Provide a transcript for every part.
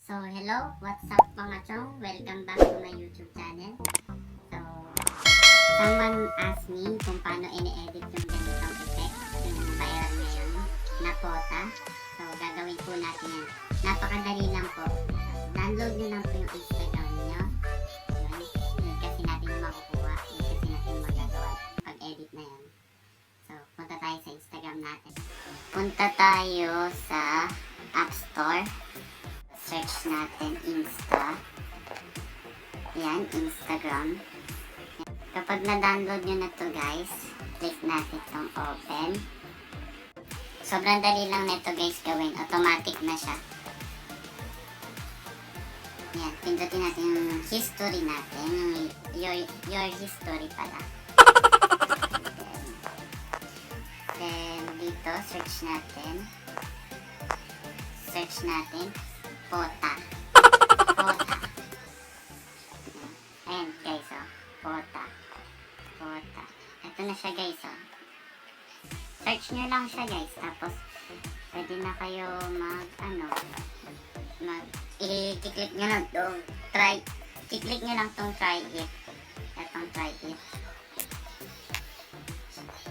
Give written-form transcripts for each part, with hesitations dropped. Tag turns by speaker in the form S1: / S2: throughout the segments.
S1: So, hello, what's up mga chong? Welcome back to my YouTube channel. So, someone asked me kung paano ini-edit yung ganitong effect, yung viral ngayon, na pota. So, gagawin po natin yan. Napakadali lang po. Download nyo lang po yung Instagram nyo. Yun kasi natin yung makukuha. Yun kasi natin magagawa pag-edit na yan. So, punta tayo sa Instagram natin. Punta tayo sa App Store. Search natin Insta. Yan, Instagram. Kapag na-download nyo na to guys, click natin itong open. Sobrang dali lang nito guys gawin. Automatic na siya. Yan, pindutin natin yung history natin. Your history pala. Then, dito, search natin. Pota. Ayan guys, oh. Pota. Ito na siya guys, oh. Search nyo lang siya guys. Tapos, pwede na kayo i-click nyo lang tong i-click nyo lang tong try it. Itong try it.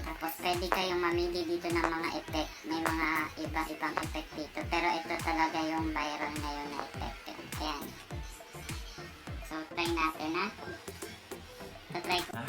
S1: Tapos, pwede kayong mamili dito ng mga effect. May mga iba-ibang effect dito. Pero ito talaga yung viral ngayon na effect. Ayan. So, try natin ha. So, try ko.